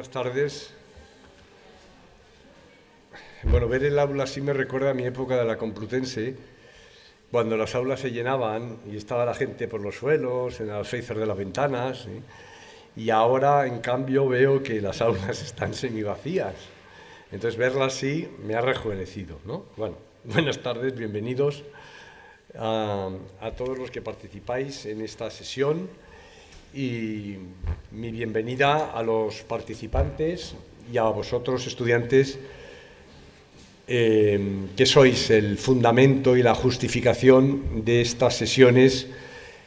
Buenas tardes. Bueno, ver el aula sí me recuerda a mi época de la Complutense, cuando las aulas se llenaban y estaba la gente por los suelos, en las alféizares de las ventanas, ¿sí? Y ahora, en cambio, veo que las aulas están semivacías. Entonces, verlas así me ha rejuvenecido, ¿no? Bueno, buenas tardes, bienvenidos a todos los que participáis en esta sesión y mi bienvenida a los participantes y a vosotros, estudiantes, que sois el fundamento y la justificación de estas sesiones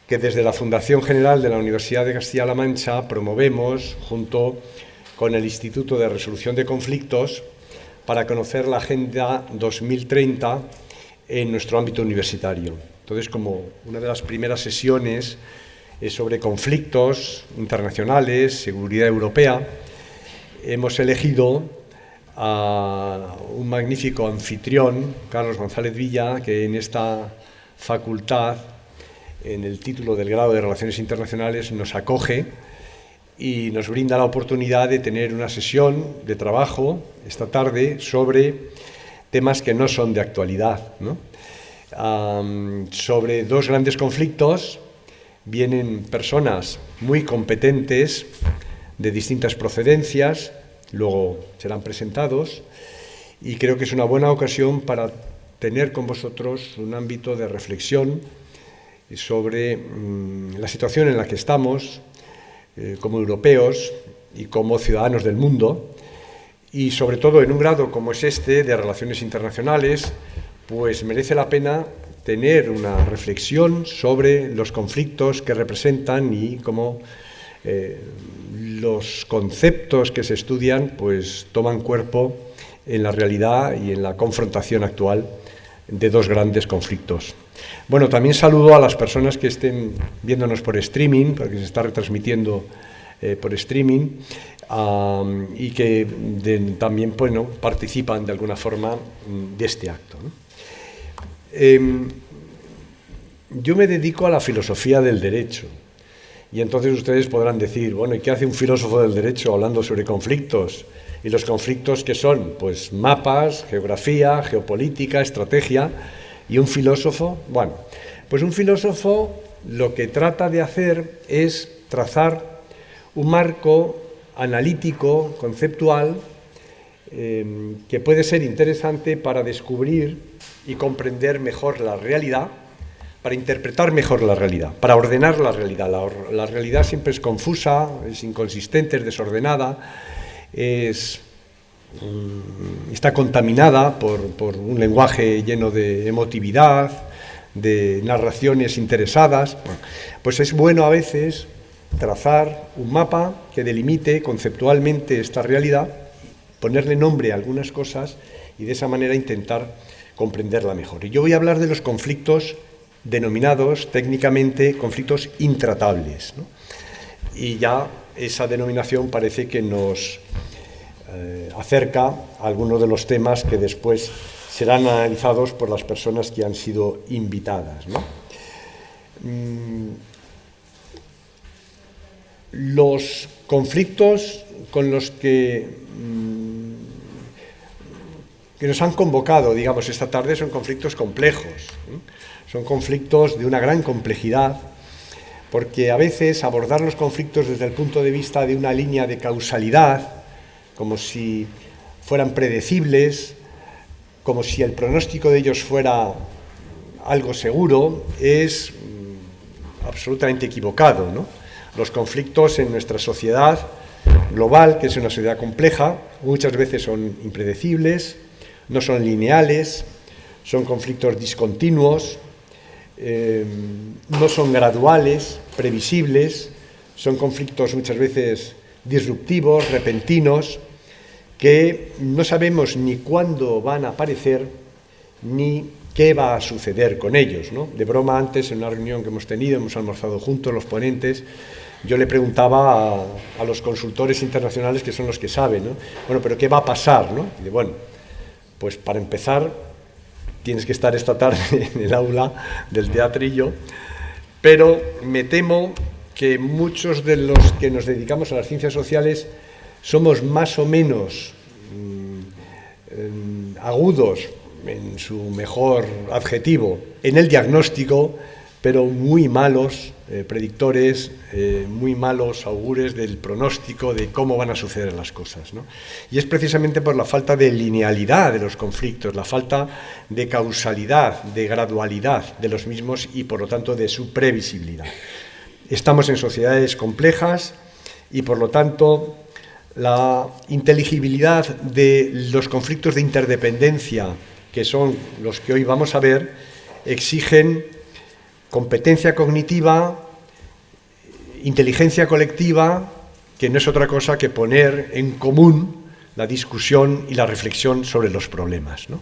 que desde la Fundación General de la Universidad de Castilla-La Mancha promovemos junto con el Instituto de Resolución de Conflictos para conocer la Agenda 2030 en nuestro ámbito universitario. Entonces, como una de las primeras sesiones es sobre conflictos internacionales, seguridad europea, hemos elegido a un magnífico anfitrión, Carlos González Villa, que en esta facultad, en el título del grado de Relaciones Internacionales, nos acoge y nos brinda la oportunidad de tener una sesión de trabajo esta tarde sobre temas que no son de actualidad, ¿no? Sobre dos grandes conflictos. Vienen personas muy competentes de distintas procedencias, luego serán presentados, y creo que es una buena ocasión para tener con vosotros un ámbito de reflexión sobre la situación en la que estamos como europeos y como ciudadanos del mundo, y sobre todo en un grado como es este de Relaciones Internacionales, pues merece la pena tener una reflexión sobre los conflictos que representan y cómo los conceptos que se estudian pues toman cuerpo en la realidad y en la confrontación actual de dos grandes conflictos. Bueno, también saludo a las personas que estén viéndonos por streaming, porque se está retransmitiendo por streaming, y que también bueno, participan de alguna forma de este acto, ¿no? Yo me dedico a la filosofía del derecho y entonces ustedes podrán decir, bueno, ¿y qué hace un filósofo del derecho hablando sobre conflictos? ¿Y los conflictos qué son? Pues mapas, geografía, geopolítica, estrategia. ¿Y un filósofo? Bueno, pues un filósofo lo que trata de hacer es trazar un marco analítico, conceptual, que puede ser interesante para descubrir y comprender mejor la realidad, para interpretar mejor la realidad, para ordenar la realidad. La realidad siempre es confusa, es inconsistente, es desordenada, está contaminada por un lenguaje lleno de emotividad, de narraciones interesadas. Pues es bueno a veces trazar un mapa que delimite conceptualmente esta realidad, ponerle nombre a algunas cosas y de esa manera intentar comprenderla mejor. Y yo voy a hablar de los conflictos denominados técnicamente conflictos intratables, ¿no? Y ya esa denominación parece que nos acerca a algunos de los temas que después serán analizados por las personas que han sido invitadas, ¿no? Los conflictos con los que nos han convocado, digamos, esta tarde son conflictos complejos, ¿eh? Son conflictos de una gran complejidad, porque a veces abordar los conflictos desde el punto de vista de una línea de causalidad, como si fueran predecibles, como si el pronóstico de ellos fuera algo seguro, es absolutamente equivocado, ¿no? Los conflictos en nuestra sociedad global, que es una sociedad compleja, muchas veces son impredecibles, no son lineales, son conflictos discontinuos, no son graduales, previsibles, son conflictos muchas veces disruptivos, repentinos, que no sabemos ni cuándo van a aparecer ni qué va a suceder con ellos, ¿no? De broma, antes en una reunión que hemos tenido, hemos almorzado juntos los ponentes, yo le preguntaba a los consultores internacionales, que son los que saben, ¿no? Bueno, pero ¿qué va a pasar, no? Y bueno, pues para empezar tienes que estar esta tarde en el aula del teatrillo, pero me temo que muchos de los que nos dedicamos a las ciencias sociales somos más o menos agudos, en su mejor adjetivo, en el diagnóstico, pero muy malos predictores, muy malos augures del pronóstico de cómo van a suceder las cosas, ¿no? Y es precisamente por la falta de linealidad de los conflictos, la falta de causalidad, de gradualidad de los mismos y, por lo tanto, de su previsibilidad. Estamos en sociedades complejas y, por lo tanto, la inteligibilidad de los conflictos de interdependencia, que son los que hoy vamos a ver, exigen competencia cognitiva, inteligencia colectiva, que no es otra cosa que poner en común la discusión y la reflexión sobre los problemas, ¿no?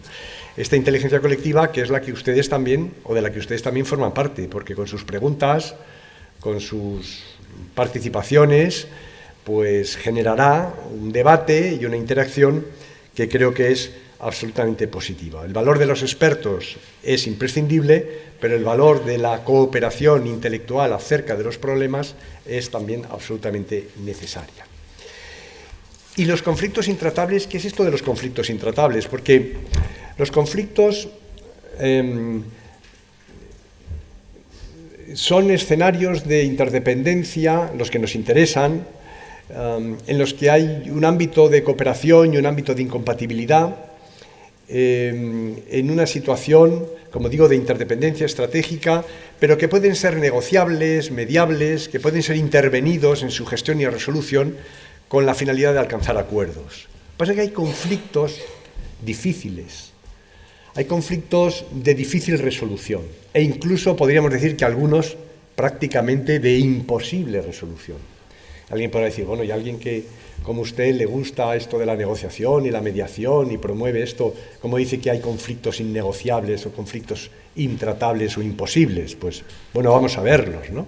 Esta inteligencia colectiva, que es la que ustedes también, o de la que ustedes también forman parte, porque con sus preguntas, con sus participaciones, pues generará un debate y una interacción que creo que es absolutamente positiva. El valor de los expertos es imprescindible, pero el valor de la cooperación intelectual acerca de los problemas es también absolutamente necesaria. Y los conflictos intratables, ¿qué es esto de los conflictos intratables? Porque los conflictos son escenarios de interdependencia, los que nos interesan, en los que hay un ámbito de cooperación y un ámbito de incompatibilidad, en una situación, como digo, de interdependencia estratégica, pero que pueden ser negociables, mediables, que pueden ser intervenidos en su gestión y resolución con la finalidad de alcanzar acuerdos. Lo que pasa es que hay conflictos difíciles, hay conflictos de difícil resolución e incluso podríamos decir que algunos prácticamente de imposible resolución. Alguien podrá decir, bueno, y alguien que como usted le gusta esto de la negociación y la mediación y promueve esto, ¿cómo dice que hay conflictos innegociables o conflictos intratables o imposibles? Pues, bueno, vamos a verlos, ¿no?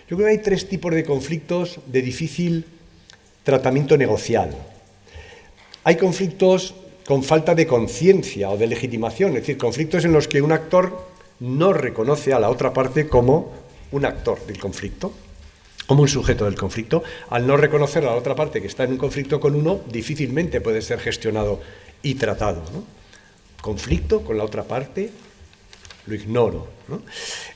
Yo creo que hay tres tipos de conflictos de difícil tratamiento negocial. Hay conflictos con falta de conciencia o de legitimación, es decir, conflictos en los que un actor no reconoce a la otra parte como un actor del conflicto, como un sujeto del conflicto. Al no reconocer a la otra parte que está en un conflicto con uno, difícilmente puede ser gestionado y tratado, ¿no? Conflicto con la otra parte, lo ignoro, ¿no?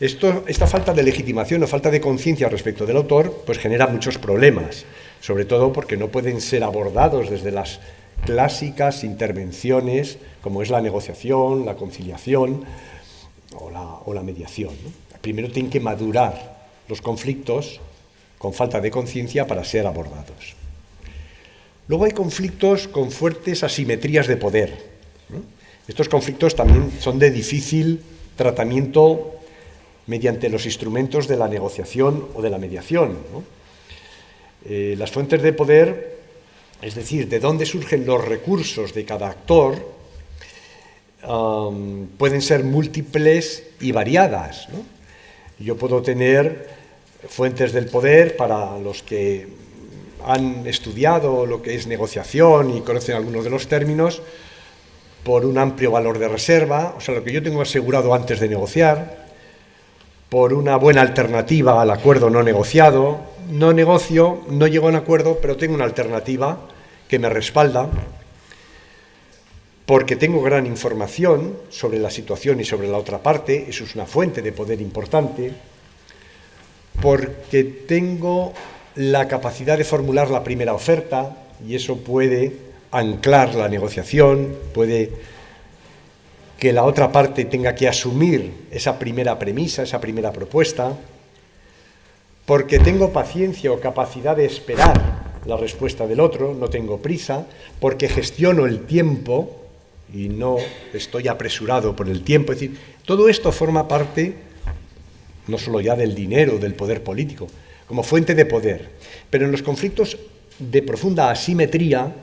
Esta falta de legitimación o falta de conciencia respecto del autor, pues genera muchos problemas, sobre todo porque no pueden ser abordados desde las clásicas intervenciones, como es la negociación, la conciliación o la mediación, ¿no? Primero tienen que madurar los conflictos con falta de conciencia para ser abordados. Luego hay conflictos con fuertes asimetrías de poder, ¿no? Estos conflictos también son de difícil tratamiento mediante los instrumentos de la negociación o de la mediación, ¿no? Las fuentes de poder, es decir, de dónde surgen los recursos de cada actor, pueden ser múltiples y variadas, ¿no? Yo puedo tener fuentes del poder para los que han estudiado lo que es negociación y conocen algunos de los términos, por un amplio valor de reserva, o sea, lo que yo tengo asegurado antes de negociar, por una buena alternativa al acuerdo no negociado. No negocio, no llego a un acuerdo, pero tengo una alternativa que me respalda, porque tengo gran información sobre la situación y sobre la otra parte, eso es una fuente de poder importante, porque tengo la capacidad de formular la primera oferta, y eso puede anclar la negociación, puede que la otra parte tenga que asumir esa primera premisa, esa primera propuesta, porque tengo paciencia o capacidad de esperar la respuesta del otro, no tengo prisa, porque gestiono el tiempo y no estoy apresurado por el tiempo. Es decir, todo esto forma parte no solo ya del dinero, del poder político, como fuente de poder, pero en los conflictos de profunda asimetría,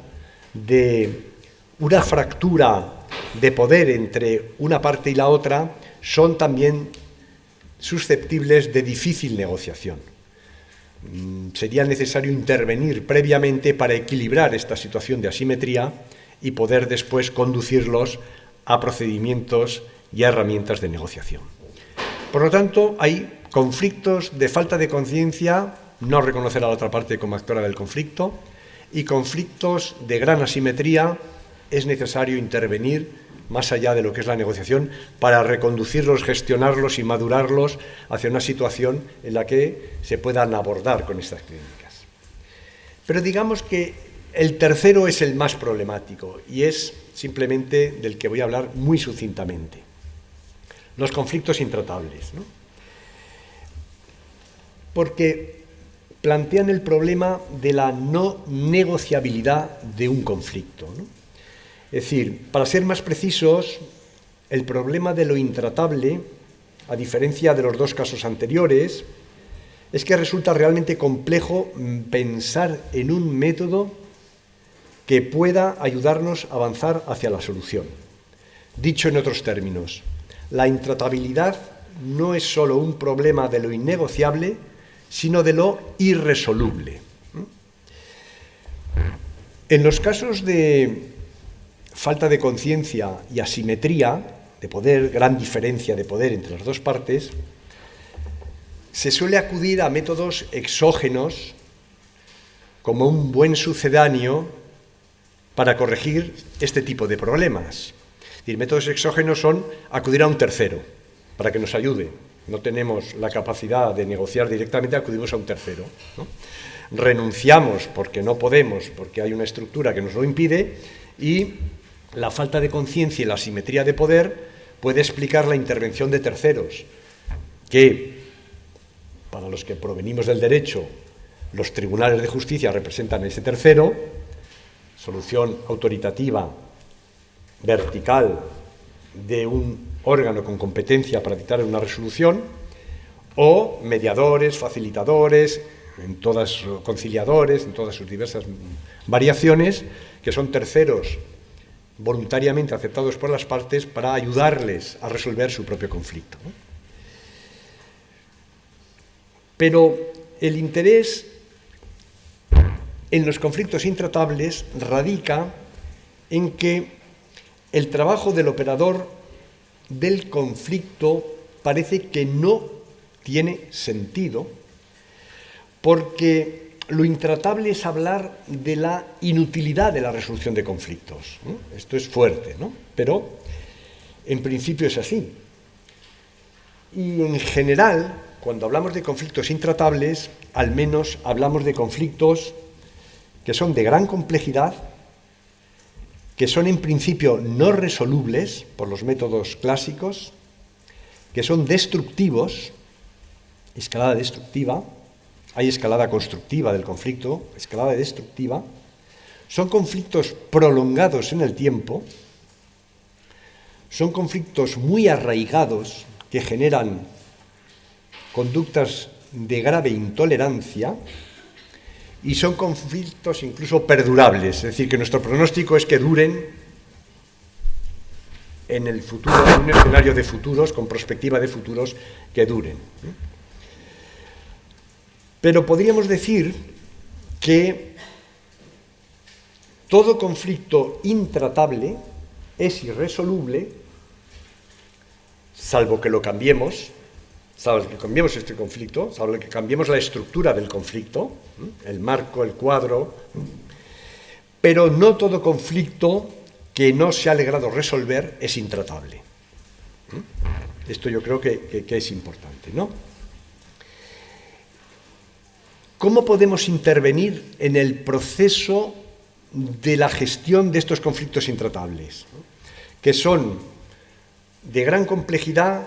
de una fractura de poder entre una parte y la otra, son también susceptibles de difícil negociación. Sería necesario intervenir previamente para equilibrar esta situación de asimetría y poder después conducirlos a procedimientos y a herramientas de negociación. Por lo tanto, hay conflictos de falta de conciencia, no reconocer a la otra parte como actora del conflicto, y conflictos de gran asimetría es necesario intervenir más allá de lo que es la negociación para reconducirlos, gestionarlos y madurarlos hacia una situación en la que se puedan abordar con estas técnicas. Pero digamos que el tercero es el más problemático y es simplemente del que voy a hablar muy sucintamente. Los conflictos intratables, ¿no? Porque plantean el problema de la no negociabilidad de un conflicto, ¿no? Es decir, para ser más precisos, el problema de lo intratable, a diferencia de los dos casos anteriores, es que resulta realmente complejo pensar en un método que pueda ayudarnos a avanzar hacia la solución. Dicho en otros términos, la intratabilidad no es solo un problema de lo innegociable, sino de lo irresoluble. En los casos de falta de conciencia y asimetría de poder, gran diferencia de poder entre las dos partes, se suele acudir a métodos exógenos como un buen sucedáneo para corregir este tipo de problemas. Es decir, métodos exógenos son acudir a un tercero para que nos ayude. No tenemos la capacidad de negociar directamente, acudimos a un tercero, ¿no? Renunciamos porque no podemos, porque hay una estructura que nos lo impide, y la falta de conciencia y la asimetría de poder puede explicar la intervención de terceros, que, para los que provenimos del derecho, los tribunales de justicia representan a ese tercero, solución autoritativa, vertical, de un órgano con competencia para dictar una resolución, o mediadores, facilitadores, conciliadores, en todas sus diversas variaciones, que son terceros voluntariamente aceptados por las partes para ayudarles a resolver su propio conflicto, ¿no? Pero el interés en los conflictos intratables radica en que el trabajo del operador del conflicto parece que no tiene sentido, porque lo intratable es hablar de la inutilidad de la resolución de conflictos, ¿no? Esto es fuerte, ¿no? Pero en principio es así. Y en general, cuando hablamos de conflictos intratables, al menos hablamos de conflictos que son de gran complejidad, que son en principio no resolubles por los métodos clásicos, que son destructivos, escalada destructiva, hay escalada constructiva del conflicto, escalada destructiva, son conflictos prolongados en el tiempo, son conflictos muy arraigados que generan conductas de grave intolerancia y son conflictos incluso perdurables, es decir, que nuestro pronóstico es que duren en el futuro, en un escenario de futuros, con perspectiva de futuros que duren. Pero podríamos decir que todo conflicto intratable es irresoluble, salvo que lo cambiemos, salvo que cambiemos este conflicto, salvo que cambiemos la estructura del conflicto, el marco, el cuadro, pero no todo conflicto que no se ha logrado resolver es intratable. Esto yo creo que es importante, ¿no? ¿Cómo podemos intervenir en el proceso de la gestión de estos conflictos intratables, que son de gran complejidad,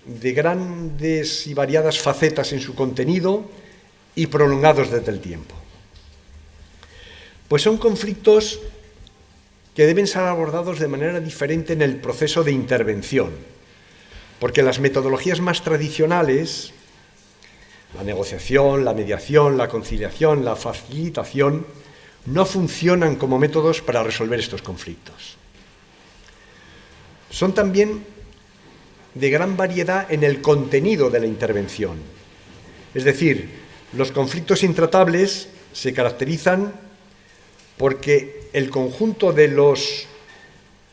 de grandes y variadas facetas en su contenido y prolongados desde el tiempo? Pues son conflictos que deben ser abordados de manera diferente en el proceso de intervención, porque las metodologías más tradicionales, la negociación, la mediación, la conciliación, la facilitación, no funcionan como métodos para resolver estos conflictos. Son también de gran variedad en el contenido de la intervención. Es decir, los conflictos intratables se caracterizan porque el conjunto de los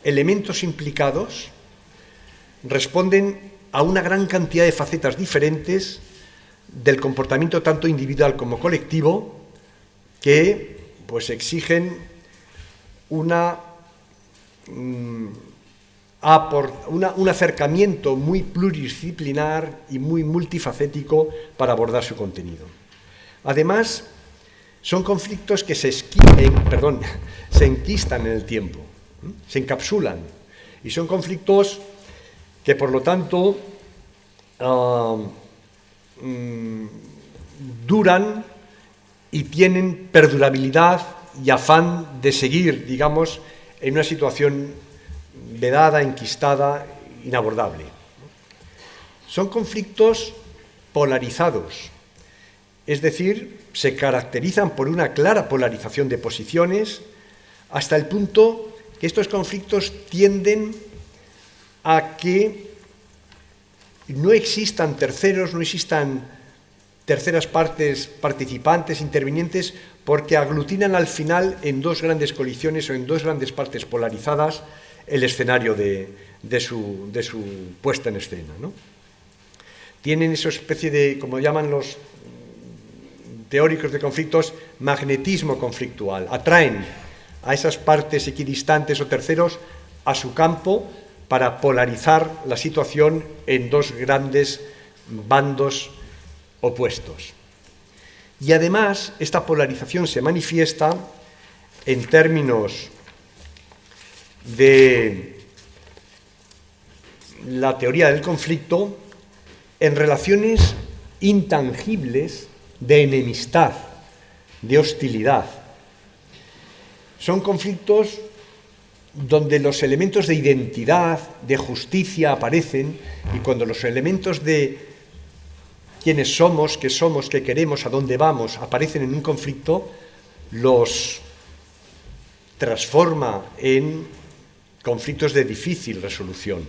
elementos implicados responden a una gran cantidad de facetas diferentes del comportamiento tanto individual como colectivo que pues exigen un acercamiento muy pluridisciplinar y muy multifacético para abordar su contenido. Además, son conflictos que se enquistan en el tiempo, se encapsulan, y son conflictos que, por lo tanto, duran y tienen perdurabilidad y afán de seguir, digamos, en una situación vedada, enquistada, inabordable. Son conflictos polarizados, es decir, se caracterizan por una clara polarización de posiciones, hasta el punto que estos conflictos tienden a que no existan terceros, no existan terceras partes participantes, intervinientes, porque aglutinan al final en dos grandes colisiones o en dos grandes partes polarizadas el escenario de su puesta en escena, ¿no? Tienen esa especie de, como llaman los teóricos de conflictos, magnetismo conflictual. Atraen a esas partes equidistantes o terceros a su campo para polarizar la situación en dos grandes bandos opuestos. Y además, esta polarización se manifiesta en términos de la teoría del conflicto en relaciones intangibles de enemistad, de hostilidad. Son conflictos donde los elementos de identidad, de justicia aparecen, y cuando los elementos de quiénes somos, qué queremos, a dónde vamos, aparecen en un conflicto, los transforma en conflictos de difícil resolución.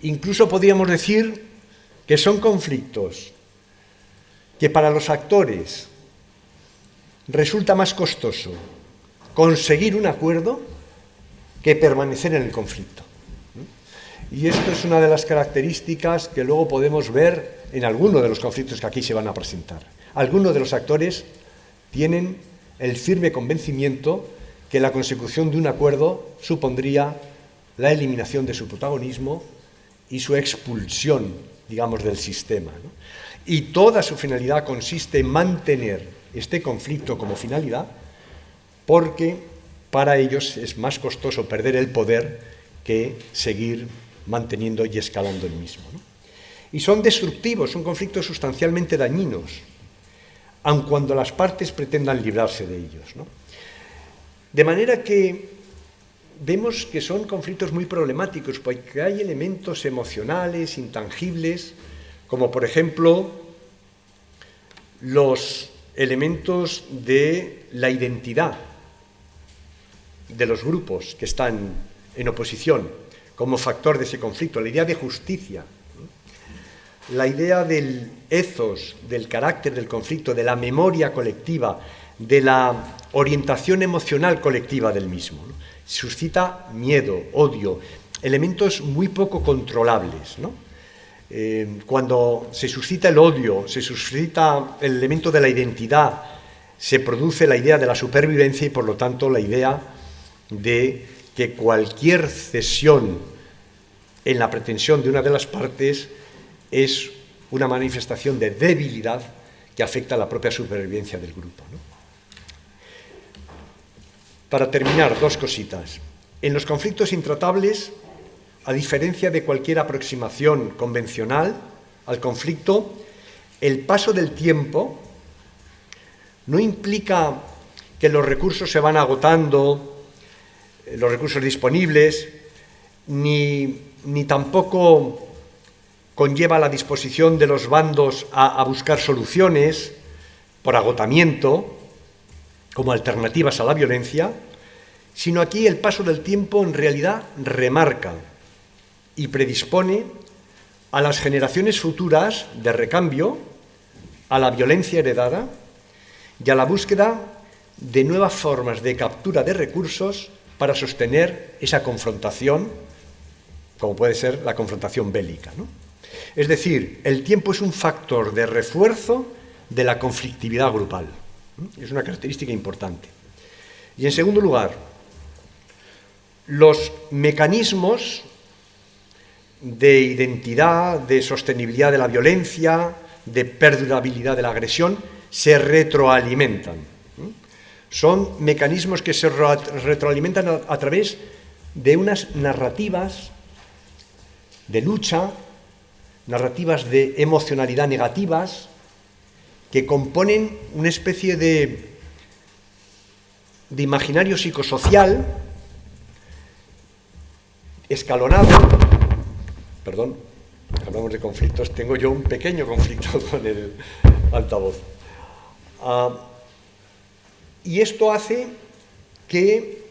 Incluso podríamos decir que son conflictos que para los actores resulta más costoso conseguir un acuerdo que permanecer en el conflicto. Y esto es una de las características que luego podemos ver en algunos de los conflictos que aquí se van a presentar. Algunos de los actores tienen el firme convencimiento que la consecución de un acuerdo supondría la eliminación de su protagonismo y su expulsión, digamos, del sistema, ¿no? Y toda su finalidad consiste en mantener este conflicto como finalidad, porque para ellos es más costoso perder el poder que seguir manteniendo y escalando el mismo, ¿no? Y son destructivos, son conflictos sustancialmente dañinos, aun cuando las partes pretendan librarse de ellos, ¿no? De manera que vemos que son conflictos muy problemáticos, porque hay elementos emocionales, intangibles, como por ejemplo los elementos de la identidad de los grupos que están en oposición como factor de ese conflicto, la idea de justicia, la idea del ethos, del carácter del conflicto, de la memoria colectiva, de la orientación emocional colectiva del mismo, ¿no? Suscita miedo, odio, elementos muy poco controlables, ¿no? Cuando se suscita el odio, se suscita el elemento de la identidad, se produce la idea de la supervivencia y, por lo tanto, la idea de que cualquier cesión en la pretensión de una de las partes es una manifestación de debilidad que afecta a la propia supervivencia del grupo, ¿no? Para terminar, dos cositas. En los conflictos intratables, a diferencia de cualquier aproximación convencional al conflicto, el paso del tiempo no implica que los recursos se van agotando, los recursos disponibles, ni tampoco conlleva la disposición de los bandos a buscar soluciones por agotamiento, como alternativas a la violencia, sino aquí el paso del tiempo en realidad remarca y predispone a las generaciones futuras de recambio, a la violencia heredada y a la búsqueda de nuevas formas de captura de recursos para sostener esa confrontación, como puede ser la confrontación bélica, ¿no? Es decir, el tiempo es un factor de refuerzo de la conflictividad grupal. Es una característica importante. Y en segundo lugar, los mecanismos de identidad, de sostenibilidad de la violencia, de perdurabilidad de la agresión, se retroalimentan. Son mecanismos que se retroalimentan a través de unas narrativas de lucha, narrativas de emocionalidad negativas, que componen una especie de imaginario psicosocial escalonado. Perdón, hablamos de conflictos, tengo yo un pequeño conflicto con el altavoz. Y esto hace que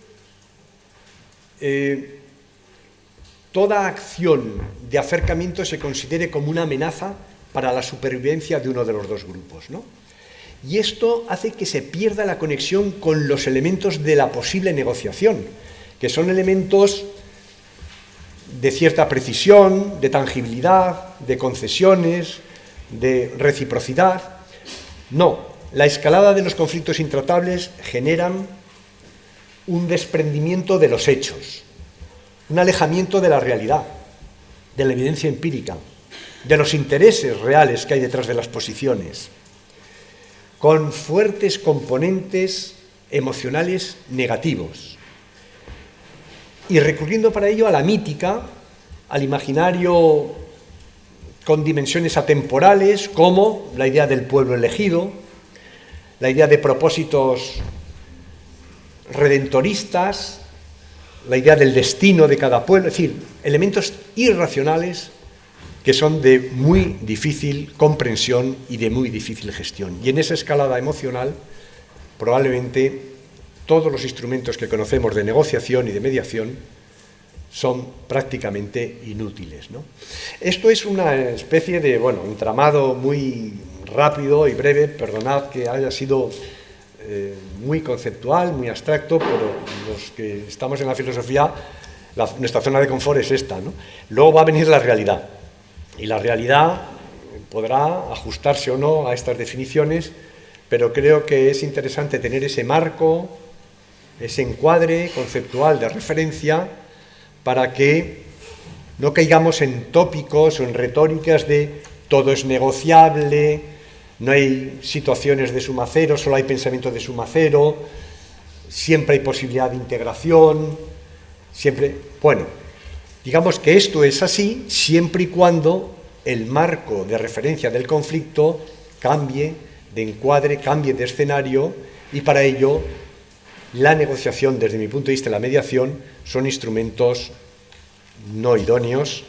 toda acción de acercamiento se considere como una amenaza para la supervivencia de uno de los dos grupos, ¿no? Y esto hace que se pierda la conexión con los elementos de la posible negociación, que son elementos de cierta precisión, de tangibilidad, de concesiones, de reciprocidad. No, la escalada de los conflictos intratables generan un desprendimiento de los hechos, un alejamiento de la realidad, de la evidencia empírica, de los intereses reales que hay detrás de las posiciones, con fuertes componentes emocionales negativos. Y recurriendo para ello a la mítica, al imaginario con dimensiones atemporales, como la idea del pueblo elegido, la idea de propósitos redentoristas, la idea del destino de cada pueblo, es decir, elementos irracionales que son de muy difícil comprensión y de muy difícil gestión. Y en esa escalada emocional, probablemente todos los instrumentos que conocemos de negociación y de mediación son prácticamente inútiles, ¿no? Esto es una especie de, entramado muy rápido y breve, perdonad que haya sido muy conceptual, muy abstracto, pero los que estamos en la filosofía, nuestra zona de confort es esta, ¿no? Luego va a venir la realidad, y la realidad podrá ajustarse o no a estas definiciones, pero creo que es interesante tener ese marco, ese encuadre conceptual de referencia, para que no caigamos en tópicos o en retóricas de todo es negociable, no hay situaciones de suma cero, solo hay pensamiento de suma cero, siempre hay posibilidad de integración, siempre... Bueno, digamos que esto es así siempre y cuando el marco de referencia del conflicto cambie de encuadre, cambie de escenario, y para ello la negociación, desde mi punto de vista, la mediación, son instrumentos no idóneos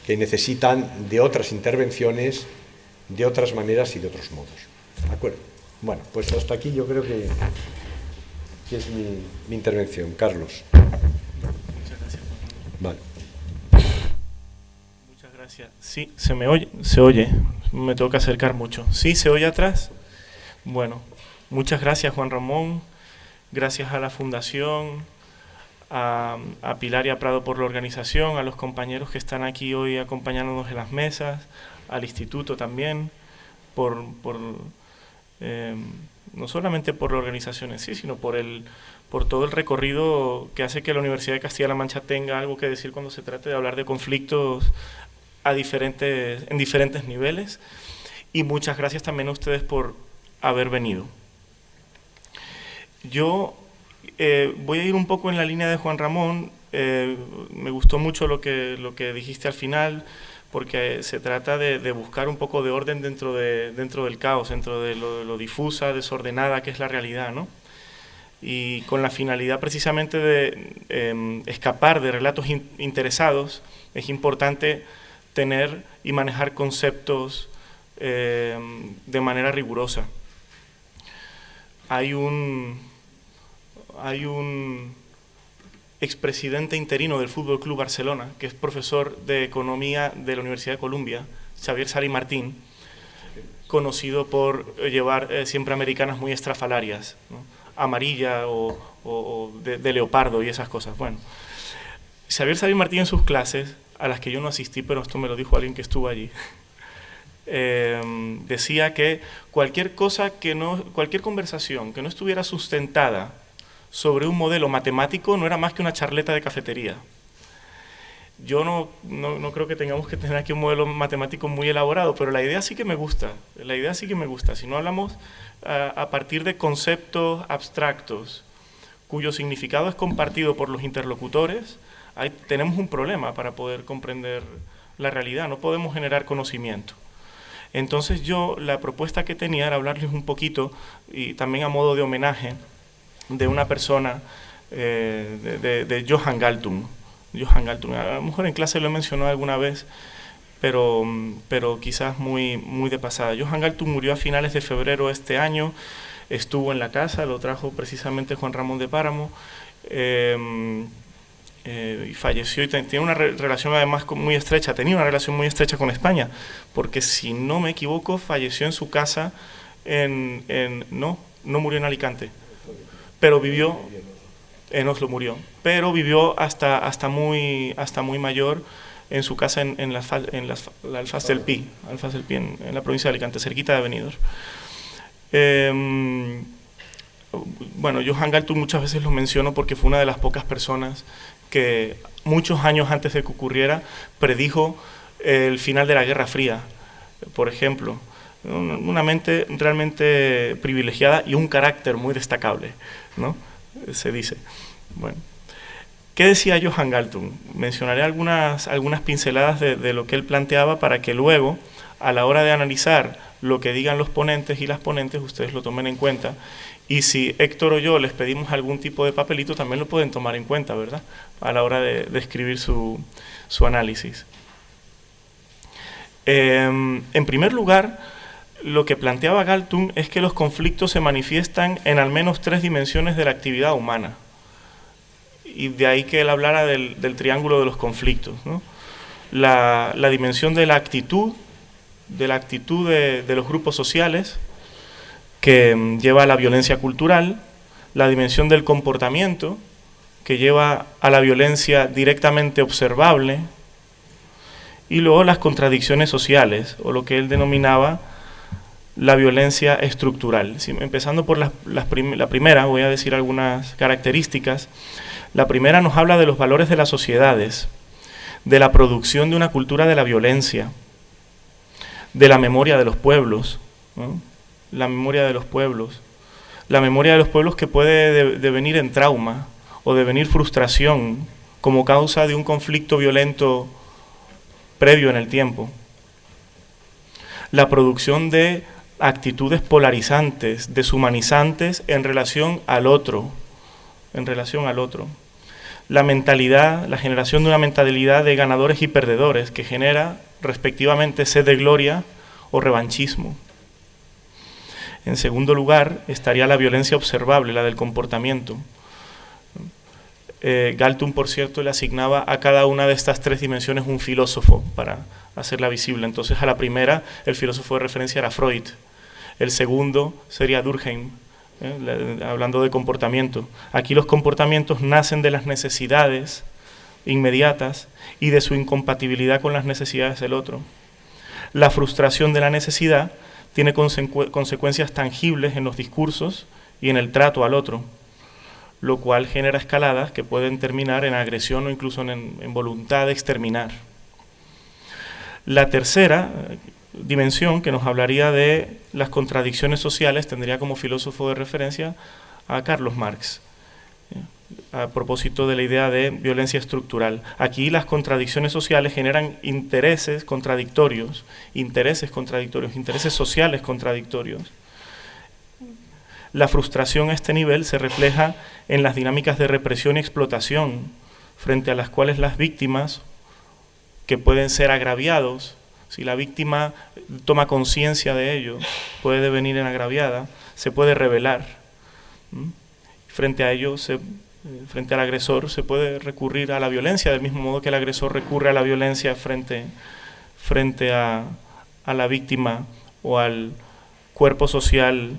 que necesitan de otras intervenciones, de otras maneras y de otros modos. ¿De acuerdo? Bueno, pues hasta aquí yo creo que es mi intervención. Carlos. Muchas gracias. Vale. Muchas gracias. Sí, ¿se me oye? Se oye. Me tengo que acercar mucho. ¿Sí? ¿Se oye atrás? Bueno, muchas gracias, Juan Ramón. Gracias a la Fundación, a Pilar y a Prado por la organización, a los compañeros que están aquí hoy acompañándonos en las mesas, al Instituto también, no solamente por la organización en sí, sino por todo el recorrido que hace que la Universidad de Castilla-La Mancha tenga algo que decir cuando se trate de hablar de conflictos en diferentes niveles. Y muchas gracias también a ustedes por haber venido. Yo voy a ir un poco en la línea de Juan Ramón. Me gustó mucho lo que dijiste al final, porque se trata de buscar un poco de orden dentro del caos, dentro de lo difusa, desordenada que es la realidad, ¿no? Y con la finalidad precisamente de escapar de relatos interesados, es importante tener y manejar conceptos de manera rigurosa. Hay un expresidente interino del Fútbol Club Barcelona, que es profesor de Economía de la Universidad de Columbia, Xavier Sala i Martín, conocido por llevar siempre americanas muy estrafalarias, ¿no? Amarilla o de leopardo y esas cosas. Bueno, Xavier Sala i Martín en sus clases, a las que yo no asistí, pero esto me lo dijo alguien que estuvo allí, decía que cualquier conversación que no estuviera sustentada sobre un modelo matemático no era más que una charleta de cafetería. Yo no creo que tengamos que tener aquí un modelo matemático muy elaborado, pero la idea sí que me gusta, Si no hablamos a partir de conceptos abstractos cuyo significado es compartido por los interlocutores, ahí tenemos un problema para poder comprender la realidad, no podemos generar conocimiento. Entonces yo la propuesta que tenía era hablarles un poquito, y también a modo de homenaje, de una persona, de Johan Galtung. Johan Galtung, a lo mejor en clase lo he mencionado alguna vez, pero quizás muy de pasada. Johan Galtung murió a finales de febrero de este año, estuvo en la casa, lo trajo precisamente Juan Ramón de Páramo, y falleció, y tiene una relación además muy estrecha, tenía una relación muy estrecha con España, porque si no me equivoco falleció en su casa, no murió en Alicante, pero vivió, en Oslo murió, pero vivió hasta muy mayor en su casa en la Alfaz del Pi, en la provincia de Alicante, cerquita de Benidorm. Bueno, Johan Galtung muchas veces lo menciono porque fue una de las pocas personas que muchos años antes de que ocurriera predijo el final de la Guerra Fría, por ejemplo. Una mente realmente privilegiada y un carácter muy destacable, ¿no? Se dice. Bueno, ¿qué decía Johan Galtung? Mencionaré algunas pinceladas de lo que él planteaba para que luego, a la hora de analizar lo que digan los ponentes y las ponentes, ustedes lo tomen en cuenta. Y si Héctor o yo les pedimos algún tipo de papelito, también lo pueden tomar en cuenta, ¿verdad?, a la hora de escribir su análisis. En primer lugar, lo que planteaba Galtung es que los conflictos se manifiestan en al menos 3 dimensiones de la actividad humana. Y de ahí que él hablara del triángulo de los conflictos, ¿no? La dimensión de la actitud de los grupos sociales, que lleva a la violencia cultural, la dimensión del comportamiento, que lleva a la violencia directamente observable, y luego las contradicciones sociales, o lo que él denominaba la violencia estructural. Empezando por la primera, voy a decir algunas características. La primera nos habla de los valores de las sociedades, de la producción de una cultura de la violencia, de la memoria de los pueblos, ¿no? La memoria de los pueblos que puede devenir en trauma o devenir frustración como causa de un conflicto violento previo en el tiempo. La producción de actitudes polarizantes, deshumanizantes en relación al otro. La generación de una mentalidad de ganadores y perdedores que genera respectivamente sed de gloria o revanchismo. En segundo lugar, estaría la violencia observable, la del comportamiento. Galtung, por cierto, le asignaba a cada una de estas 3 dimensiones un filósofo para hacerla visible. Entonces, a la primera, el filósofo de referencia era Freud. El segundo sería Durkheim, hablando de comportamiento. Aquí los comportamientos nacen de las necesidades inmediatas y de su incompatibilidad con las necesidades del otro. La frustración de la necesidad tiene consecuencias tangibles en los discursos y en el trato al otro, lo cual genera escaladas que pueden terminar en agresión o incluso en voluntad de exterminar. La tercera dimensión, que nos hablaría de las contradicciones sociales, tendría como filósofo de referencia a Carlos Marx, a propósito de la idea de violencia estructural. Aquí las contradicciones sociales generan intereses contradictorios, intereses sociales contradictorios. La frustración a este nivel se refleja en las dinámicas de represión y explotación, frente a las cuales las víctimas, que pueden ser agraviados, si la víctima toma conciencia de ello, puede devenir en agraviada, se puede rebelar. Frente a ello, frente al agresor, se puede recurrir a la violencia, del mismo modo que el agresor recurre a la violencia frente a la víctima o al cuerpo social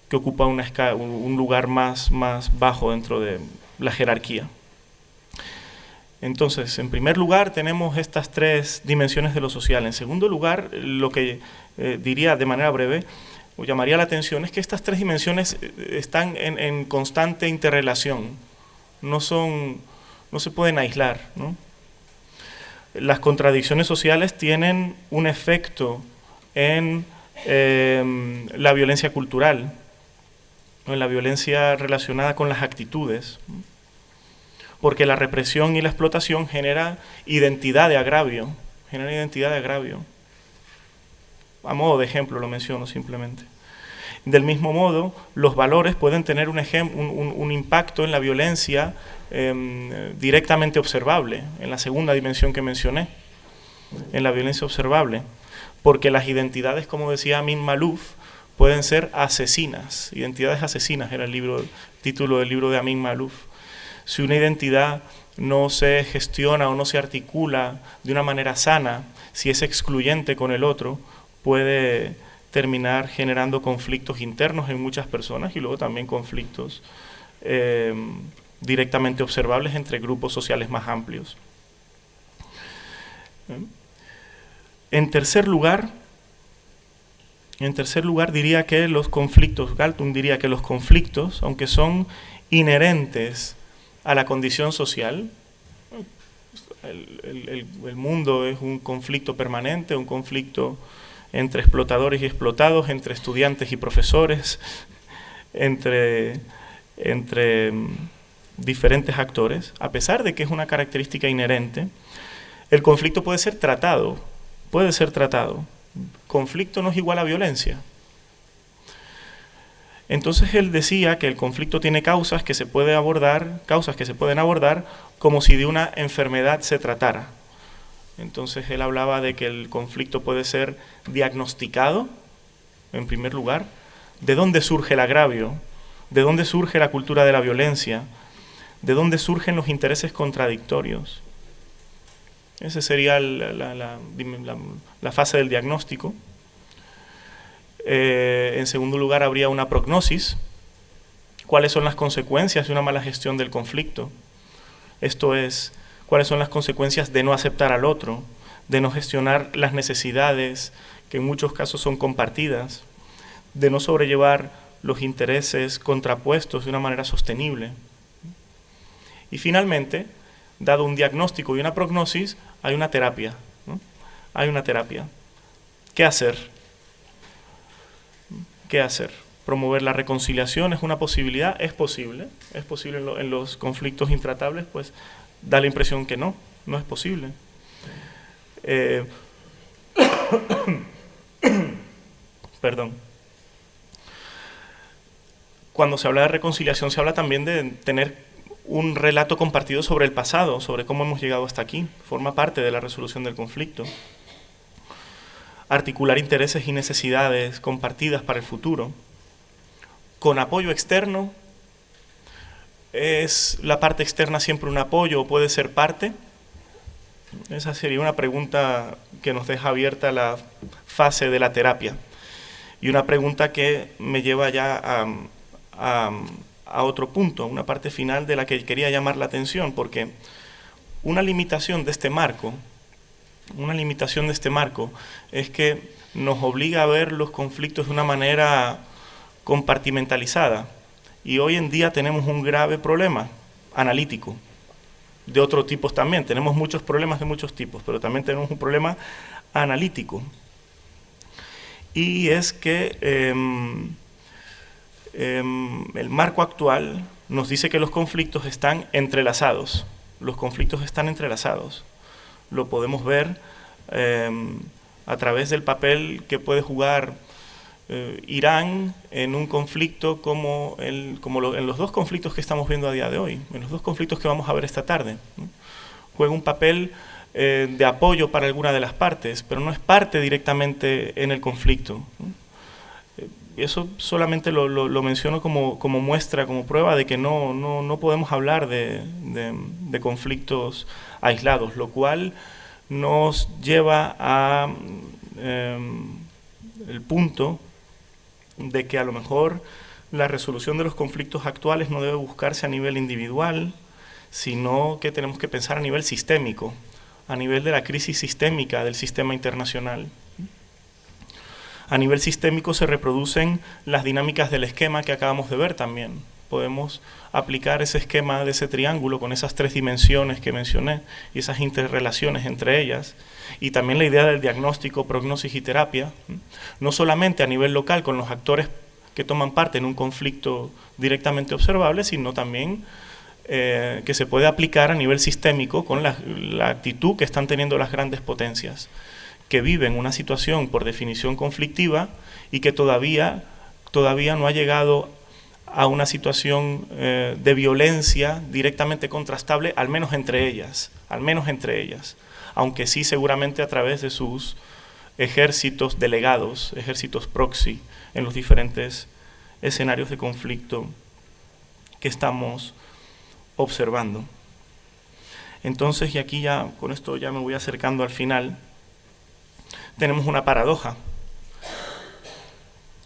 que ocupa un lugar más bajo dentro de la jerarquía. Entonces, en primer lugar, tenemos estas tres dimensiones de lo social. En segundo lugar, lo que diría de manera breve, o llamaría la atención, es que estas tres dimensiones están en constante interrelación, no se pueden aislar, ¿no? Las contradicciones sociales tienen un efecto en la violencia cultural, ¿no? En la violencia relacionada con las actitudes, ¿no? Porque la represión y la explotación genera identidad de agravio, A modo de ejemplo lo menciono simplemente. Del mismo modo, los valores pueden tener un impacto en la violencia directamente observable, en la segunda dimensión que mencioné, en la violencia observable, porque las identidades, como decía Amin Maalouf, pueden ser asesinas, identidades asesinas era el título del libro de Amin Maalouf. Si una identidad no se gestiona o no se articula de una manera sana, si es excluyente con el otro, puede terminar generando conflictos internos en muchas personas y luego también conflictos directamente observables entre grupos sociales más amplios. En tercer lugar, diría que los conflictos, Galtung diría que los conflictos, aunque son inherentes a la condición social, el mundo es un conflicto permanente, un conflicto entre explotadores y explotados, entre estudiantes y profesores, entre diferentes actores. A pesar de que es una característica inherente, el conflicto puede ser tratado. Conflicto no es igual a violencia. Entonces él decía que el conflicto tiene causas que se pueden abordar como si de una enfermedad se tratara. Entonces él hablaba de que el conflicto puede ser diagnosticado, en primer lugar, de dónde surge el agravio, de dónde surge la cultura de la violencia, de dónde surgen los intereses contradictorios. Esa sería la fase del diagnóstico. En segundo lugar, habría una prognosis. ¿Cuáles son las consecuencias de una mala gestión del conflicto? Esto es, ¿cuáles son las consecuencias de no aceptar al otro, de no gestionar las necesidades, que en muchos casos son compartidas, de no sobrellevar los intereses contrapuestos de una manera sostenible? Y finalmente, dado un diagnóstico y una prognosis, hay una terapia, ¿no? Hay una terapia. ¿Qué hacer? ¿Qué hacer? ¿Promover la reconciliación es una posibilidad? Es posible en los conflictos intratables, pues da la impresión que no es posible. Perdón. Cuando se habla de reconciliación se habla también de tener un relato compartido sobre el pasado, sobre cómo hemos llegado hasta aquí. Forma parte de la resolución del conflicto. Articular intereses y necesidades compartidas para el futuro. Con apoyo externo, ¿es la parte externa siempre un apoyo o puede ser parte? Esa sería una pregunta que nos deja abierta la fase de la terapia. Y una pregunta que me lleva ya a otro punto, una parte final de la que quería llamar la atención, porque una limitación de este marco es que nos obliga a ver los conflictos de una manera compartimentalizada. Y hoy en día tenemos un grave problema analítico, de otros tipos también. Tenemos muchos problemas de muchos tipos, pero también tenemos un problema analítico. Y es que el marco actual nos dice que los conflictos están entrelazados. Lo podemos ver a través del papel que puede jugar Irán en un conflicto como en los dos conflictos que estamos viendo a día de hoy, en los dos conflictos que vamos a ver esta tarde, ¿no? Juega un papel de apoyo para alguna de las partes, pero no es parte directamente en el conflicto, ¿no? Eso solamente lo menciono como muestra, como prueba de que no podemos hablar de conflictos aislados, lo cual nos lleva a el punto de que a lo mejor la resolución de los conflictos actuales no debe buscarse a nivel individual, sino que tenemos que pensar a nivel sistémico, a nivel de la crisis sistémica del sistema internacional. A nivel sistémico se reproducen las dinámicas del esquema que acabamos de ver también. Podemos aplicar ese esquema de ese triángulo con esas 3 dimensiones que mencioné y esas interrelaciones entre ellas, y también la idea del diagnóstico, prognosis y terapia, no solamente a nivel local con los actores que toman parte en un conflicto directamente observable, sino también que se puede aplicar a nivel sistémico con la actitud que están teniendo las grandes potencias, que viven una situación por definición conflictiva y que todavía no ha llegado a una situación de violencia directamente contrastable, al menos entre ellas, aunque sí seguramente a través de sus ejércitos delegados, ejércitos proxy, en los diferentes escenarios de conflicto que estamos observando. Entonces, y aquí ya, con esto ya me voy acercando al final, tenemos una paradoja.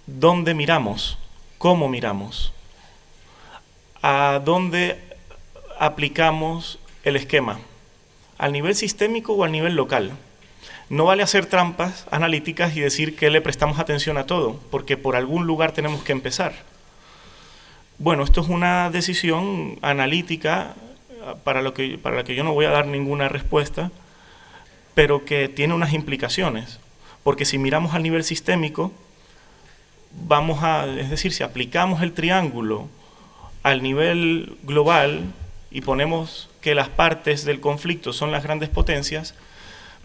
¿Dónde miramos? ¿Cómo miramos? ¿A dónde aplicamos el esquema? ¿Al nivel sistémico o al nivel local? No vale hacer trampas analíticas y decir que le prestamos atención a todo, porque por algún lugar tenemos que empezar. Bueno, esto es una decisión analítica para la que yo no voy a dar ninguna respuesta, pero que tiene unas implicaciones, porque si miramos al nivel sistémico, es decir, si aplicamos el triángulo al nivel global y ponemos que las partes del conflicto son las grandes potencias,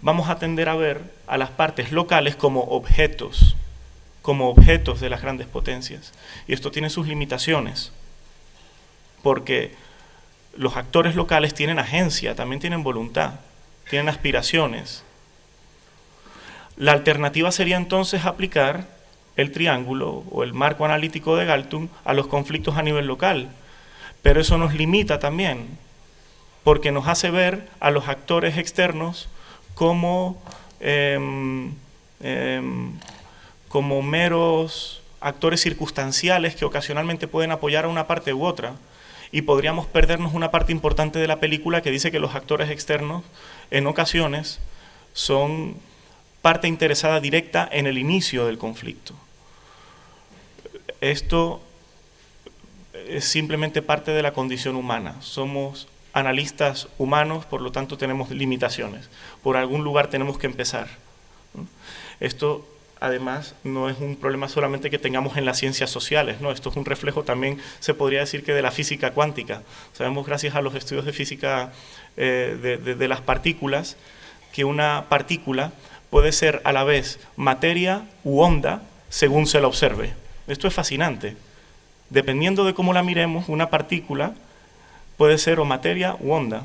vamos a tender a ver a las partes locales como objetos de las grandes potencias. Y esto tiene sus limitaciones, porque los actores locales tienen agencia, también tienen voluntad, tienen aspiraciones. La alternativa sería entonces aplicar el triángulo o el marco analítico de Galtung a los conflictos a nivel local, pero eso nos limita también, porque nos hace ver a los actores externos como meros actores circunstanciales que ocasionalmente pueden apoyar a una parte u otra, y podríamos perdernos una parte importante de la película que dice que los actores externos en ocasiones son parte interesada directa en el inicio del conflicto. Esto es simplemente parte de la condición humana. Somos analistas humanos, por lo tanto tenemos limitaciones. Por algún lugar tenemos que empezar. Esto, además, no es un problema solamente que tengamos en las ciencias sociales, ¿no? Esto es un reflejo también, se podría decir, que de la física cuántica. Sabemos, gracias a los estudios de física de las partículas, que una partícula puede ser a la vez materia u onda según se la observe. Esto es fascinante. Dependiendo de cómo la miremos, una partícula puede ser o materia u onda.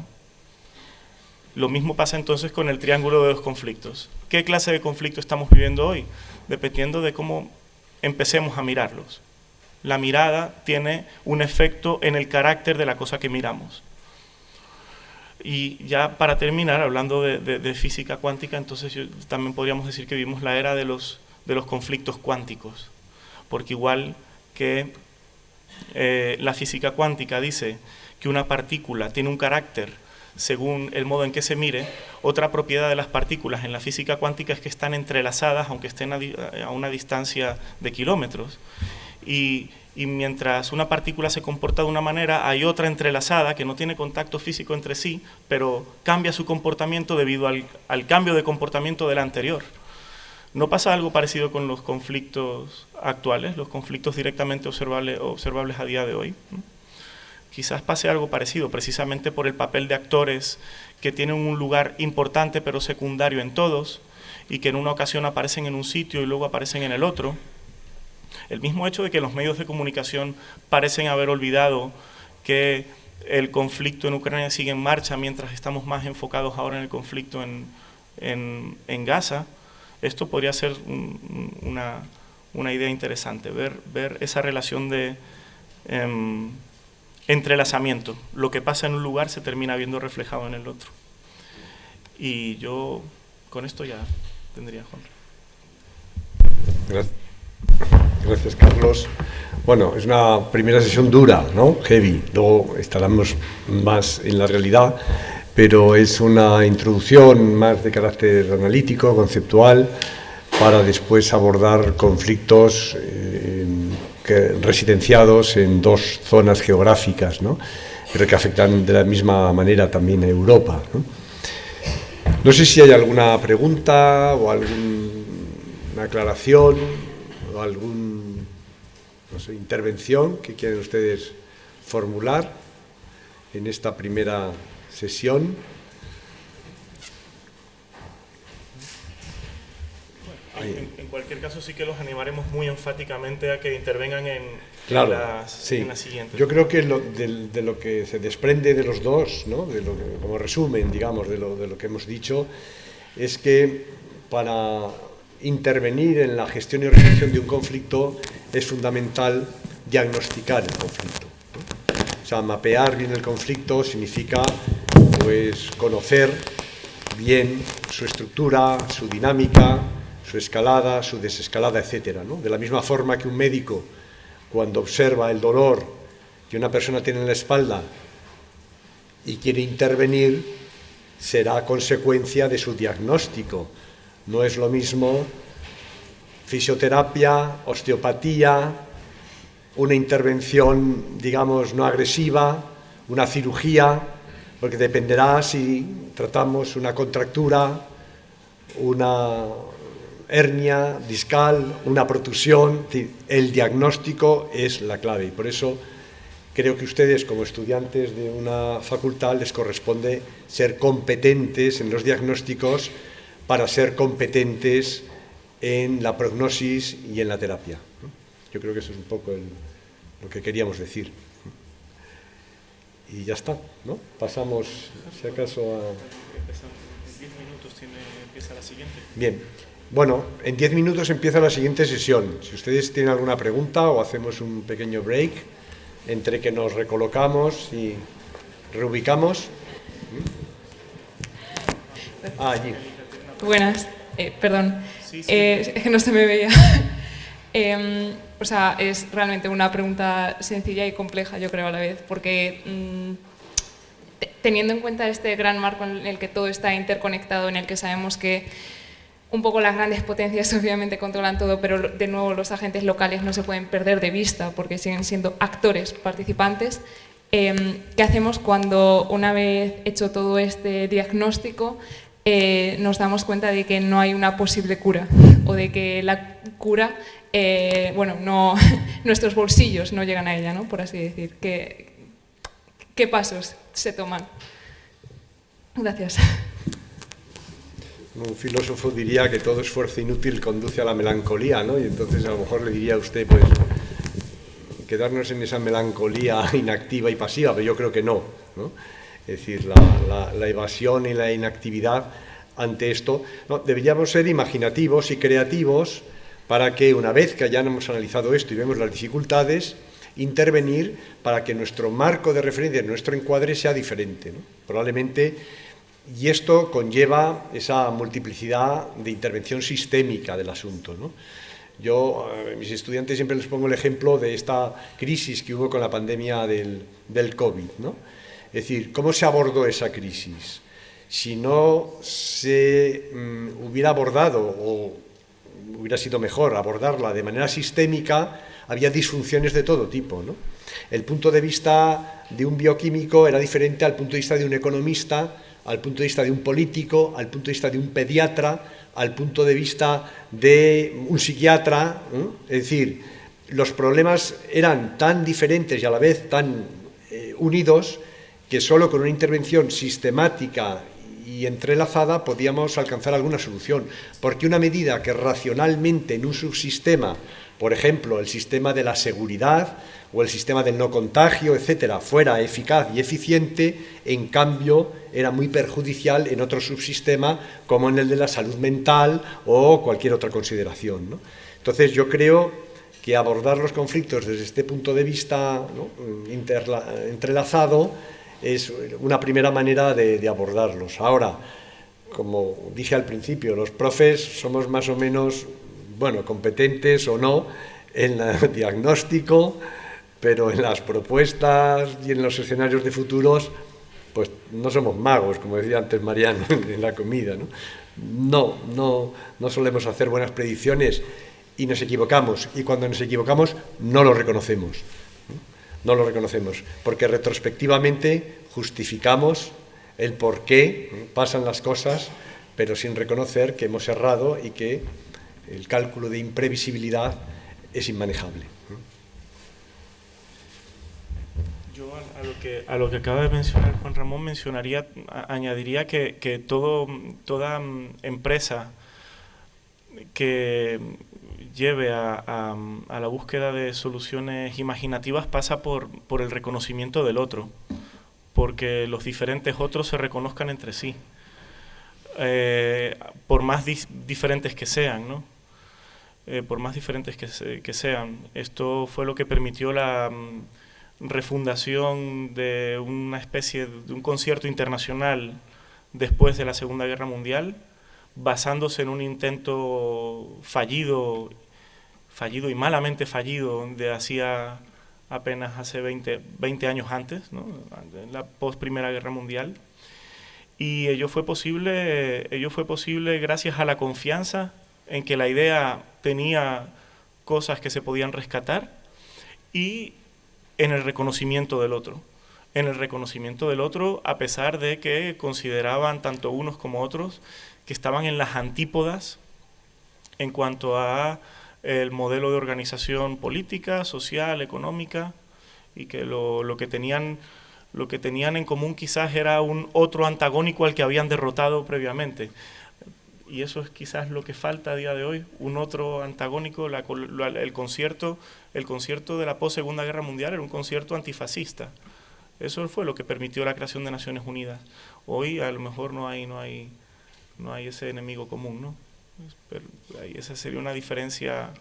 Lo mismo pasa entonces con el triángulo de los conflictos. ¿Qué clase de conflicto estamos viviendo hoy? Dependiendo de cómo empecemos a mirarlos. La mirada tiene un efecto en el carácter de la cosa que miramos. Y ya para terminar, hablando de física cuántica, entonces también podríamos decir que vivimos la era de los conflictos cuánticos, porque igual que la física cuántica dice que una partícula tiene un carácter según el modo en que se mire, otra propiedad de las partículas en la física cuántica es que están entrelazadas, aunque estén a una distancia de kilómetros. Y mientras una partícula se comporta de una manera, hay otra entrelazada que no tiene contacto físico entre sí, pero cambia su comportamiento debido al cambio de comportamiento de la anterior. ¿No pasa algo parecido con los conflictos actuales, los conflictos directamente observables a día de hoy? Quizás pase algo parecido, precisamente por el papel de actores que tienen un lugar importante pero secundario en todos, y que en una ocasión aparecen en un sitio y luego aparecen en el otro. El mismo hecho de que los medios de comunicación parecen haber olvidado que el conflicto en Ucrania sigue en marcha mientras estamos más enfocados ahora en el conflicto en Gaza, esto podría ser una idea interesante, ver esa relación de entrelazamiento. Lo que pasa en un lugar se termina viendo reflejado en el otro. Y yo con esto ya tendría, Juan. Gracias. Gracias, Carlos. Bueno, es una primera sesión dura, ¿no? Heavy. Luego estaremos más en la realidad, pero es una introducción más de carácter analítico, conceptual, para después abordar conflictos residenciados en dos zonas geográficas, ¿no? Pero que afectan de la misma manera también a Europa, ¿no? No sé si hay alguna pregunta o alguna aclaración o alguna intervención que quieren ustedes formular en esta primera sesión. En cualquier caso, sí que los animaremos muy enfáticamente a que intervengan en las siguientes. Yo creo que de lo que se desprende de los dos, ¿no? Como resumen, digamos, de lo que hemos dicho, es que para intervenir en la gestión y resolución de un conflicto es fundamental diagnosticar el conflicto, ¿no? O sea, mapear bien el conflicto significa, pues, conocer bien su estructura, su dinámica, su escalada, su desescalada, etcétera, ¿no? De la misma forma que un médico, cuando observa el dolor que una persona tiene en la espalda y quiere intervenir, será consecuencia de su diagnóstico. No es lo mismo fisioterapia, osteopatía, una intervención, digamos, no agresiva, una cirugía, porque dependerá si tratamos una contractura, una hernia discal, una protusión. El diagnóstico es la clave, y por eso creo que ustedes, como estudiantes de una facultad, les corresponde ser competentes en los diagnósticos para ser competentes en la prognosis y en la terapia. Yo creo que eso es un poco lo que queríamos decir. Y ya está, ¿no? Pasamos, si acaso, a... En 10 minutos empieza la siguiente. Bien. Bueno, en 10 minutos empieza la siguiente sesión. Si ustedes tienen alguna pregunta o hacemos un pequeño break entre que nos recolocamos y reubicamos. Allí. Buenas, perdón, es que no se me veía. O sea, es realmente una pregunta sencilla y compleja, yo creo, a la vez, porque teniendo en cuenta este gran marco en el que todo está interconectado, en el que sabemos que un poco las grandes potencias obviamente controlan todo, pero de nuevo los agentes locales no se pueden perder de vista porque siguen siendo actores participantes. ¿Qué hacemos cuando, una vez hecho todo este diagnóstico, nos damos cuenta de que no hay una posible cura o de que la cura, bueno, no, nuestros bolsillos no llegan a ella, ¿no? Por así decir? ¿Qué pasos se toman? Gracias. Un filósofo diría que todo esfuerzo inútil conduce a la melancolía, ¿no? Y entonces a lo mejor le diría a usted, pues, quedarnos en esa melancolía inactiva y pasiva, pero yo creo que no, ¿no? Es decir, la evasión y la inactividad ante esto, no, deberíamos ser imaginativos y creativos para que, una vez que hayamos analizado esto y vemos las dificultades, intervenir para que nuestro marco de referencia, nuestro encuadre sea diferente, ¿no? Probablemente. Y esto conlleva esa multiplicidad de intervención sistémica del asunto, ¿no? Yo a mis estudiantes siempre les pongo el ejemplo de esta crisis que hubo con la pandemia del COVID, ¿no? Es decir, ¿cómo se abordó esa crisis? Si no se hubiera abordado, o hubiera sido mejor abordarla de manera sistémica, había disfunciones de todo tipo, ¿no? El punto de vista de un bioquímico era diferente al punto de vista de un economista, al punto de vista de un político, al punto de vista de un pediatra, al punto de vista de un psiquiatra, ¿eh? Es decir, los problemas eran tan diferentes y a la vez tan unidos que solo con una intervención sistemática y entrelazada podíamos alcanzar alguna solución, porque una medida que racionalmente en un subsistema, por ejemplo, el sistema de la seguridad o el sistema del no contagio, etcétera, fuera eficaz y eficiente, en cambio era muy perjudicial en otro subsistema como en el de la salud mental o cualquier otra consideración, ¿no? Entonces yo creo que abordar los conflictos desde este punto de vista, ¿no?, entrelazado es una primera manera de abordarlos. Ahora, como dije al principio, los profes somos más o menos bueno, competentes o no en el diagnóstico, pero en las propuestas y en los escenarios de futuros, pues no somos magos, como decía antes Mariano, en la comida, ¿no? No solemos hacer buenas predicciones y nos equivocamos, y cuando nos equivocamos no lo reconocemos, ¿no? No lo reconocemos, porque retrospectivamente justificamos el por qué pasan las cosas, pero sin reconocer que hemos errado y que el cálculo de imprevisibilidad es inmanejable. Yo a lo que acaba de mencionar Juan Ramón añadiría que toda empresa que lleve a la búsqueda de soluciones imaginativas pasa por el reconocimiento del otro, porque los diferentes otros se reconozcan entre sí, por más diferentes que sean, ¿no? Por más diferentes que sean. Esto fue lo que permitió la refundación de una especie de un concierto internacional después de la Segunda Guerra Mundial, basándose en un intento fallido y malamente fallido de hacía apenas hace 20 años antes, ¿no? En la post-Primera Guerra Mundial. Y ello fue posible gracias a la confianza en que la idea tenía cosas que se podían rescatar y en el reconocimiento del otro. En el reconocimiento del otro, a pesar de que consideraban tanto unos como otros que estaban en las antípodas en cuanto a el modelo de organización política, social, económica, y que lo que tenían en común quizás era un otro antagónico al que habían derrotado previamente. Y eso es quizás lo que falta a día de hoy, un otro antagónico. El concierto de la post-Segunda Guerra Mundial era un concierto antifascista. Eso fue lo que permitió la creación de Naciones Unidas. Hoy a lo mejor no hay ese enemigo común, ¿no? Pero esa sería una diferencia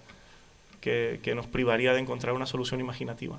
que nos privaría de encontrar una solución imaginativa.